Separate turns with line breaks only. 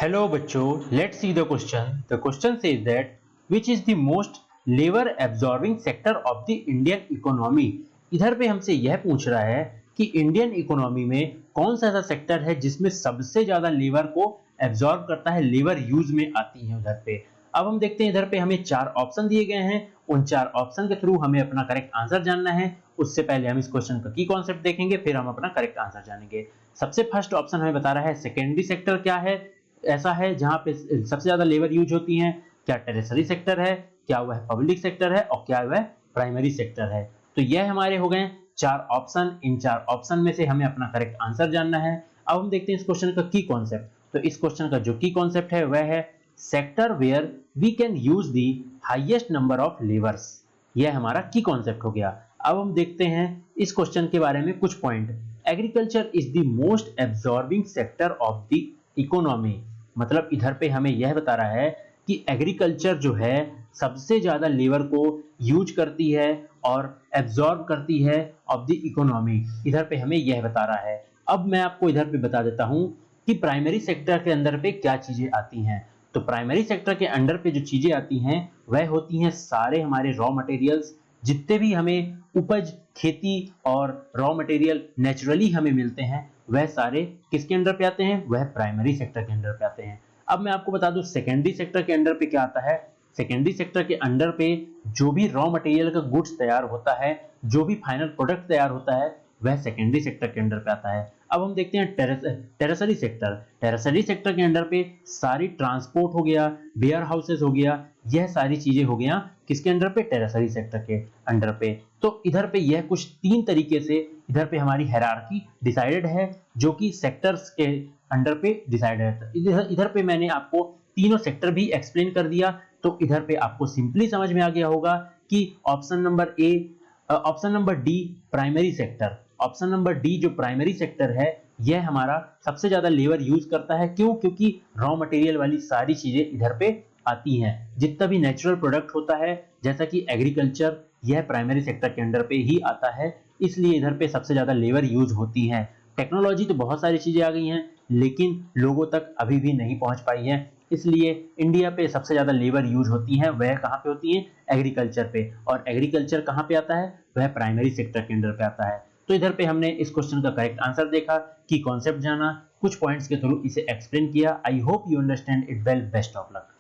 Hello बच्चों, let's see the question. The question says that which is the most labor absorbing sector of the Indian economy? इधर पे हमसे यह पूछ रहा है कि इंडियन इकोनॉमी में कौन सा ऐसा सेक्टर है जिसमें सबसे ज्यादा लेबर को एब्जॉर्ब करता है, लेबर यूज में आती है उधर पे। अब हम देखते हैं इधर पे हमें चार ऑप्शन दिए गए हैं, उन चार ऑप्शन के थ्रू हमें अपना करेक्ट आंसर जानना है। उससे पहले हम इस क्वेश्चन का की कॉन्सेप्ट देखेंगे, फिर हम अपना करेक्ट आंसर जानेंगे। सबसे फर्स्ट ऑप्शन हमें बता रहा है सेकेंडरी सेक्टर क्या है, ऐसा है जहां पे सबसे ज्यादा लेबर यूज होती है। क्या टेरिटरी सेक्टर है, क्या वह पब्लिक सेक्टर है और क्या वह प्राइमरी सेक्टर है। तो यह हमारे हो गए चार ऑप्शन। इन चार ऑप्शन में से हमें अपना करेक्ट आंसर जानना है। अब हम देखते हैं इस क्वेश्चन का की कॉन्सेप्ट। तो इस क्वेश्चन का जो की कॉन्सेप्ट है वह है sector where we can use the highest number of labours. यह हमारा की कॉन्सेप्ट हो गया। अब हम देखते हैं इस क्वेश्चन के बारे में कुछ point. Agriculture is the most absorbing sector of the economy. मतलब इधर पे हमें यह बता रहा है कि एग्रीकल्चर जो है सबसे ज्यादा लेबर को यूज करती है और एब्जॉर्ब करती है ऑफ द इकोनॉमी। इधर पे हमें यह बता रहा है। अब मैं आपको इधर पे बता देता हूं कि प्राइमरी सेक्टर के अंदर पे क्या चीजें आती हैं। तो प्राइमरी सेक्टर के अंडर पे जो चीजें आती हैं वह होती हैं सारे हमारे रॉ मटेरियल्स, जितने भी हमें उपज, खेती और रॉ मटेरियल नेचुरली हमें मिलते हैं वह सारे किसके अंडर पे आते हैं, वह प्राइमरी सेक्टर के अंडर पे आते हैं। अब मैं आपको बता दूं सेकेंडरी सेक्टर के अंडर पे क्या आता है। सेकेंडरी सेक्टर के अंडर पे जो भी रॉ मटेरियल का गुड्स तैयार होता है, जो भी फाइनल प्रोडक्ट तैयार होता है वह सेकेंडरी सेक्टर के अंडर पे आता है। अब हम देखते हैं टेरेसरी सेक्टर। टेरेसरी सेक्टर के अंडर पे सारी ट्रांसपोर्ट हो गया, वेयर हाउसेस हो गया, यह सारी चीजें हो गया किसके अंडर पे, टेरेसरी सेक्टर के अंडर पे। तो इधर पे यह कुछ तीन तरीके से इधर पे हमारी हायरार्की डिसाइडेड है जो कि सेक्टर्स के अंडर पे डिसाइडेड है। इधर पे मैंने आपको तीनों सेक्टर भी एक्सप्लेन कर दिया। तो इधर पे आपको सिंपली समझ में आ गया होगा कि option number D primary sector, option number D जो प्राइमरी सेक्टर है यह हमारा सबसे ज्यादा लेबर यूज करता है। क्यों? क्योंकि रॉ मटेरियल वाली सारी चीजें इधर पे आती हैं। जितना भी नेचुरल प्रोडक्ट होता है जैसा कि एग्रीकल्चर, यह प्राइमरी सेक्टर के अंडर पे ही आता है, इसलिए इधर पे सबसे ज्यादा लेबर यूज होती है। टेक्नोलॉजी तो बहुत सारी चीजें आ गई हैं लेकिन लोगों तक अभी भी नहीं पहुंच पाई है, इसलिए इंडिया पे सबसे ज्यादा लेबर यूज होती है वह कहां पे होती है, एग्रीकल्चर पे। और एग्रीकल्चर कहां पे आता है, वह प्राइमरी सेक्टर के अंडर पे आता है। तो इधर पे हमने इस क्वेश्चन का करेक्ट आंसर देखा, की कॉन्सेप्ट जाना, कुछ पॉइंट्स के थ्रू इसे एक्सप्लेन किया। I hope you understand it well. Best of luck.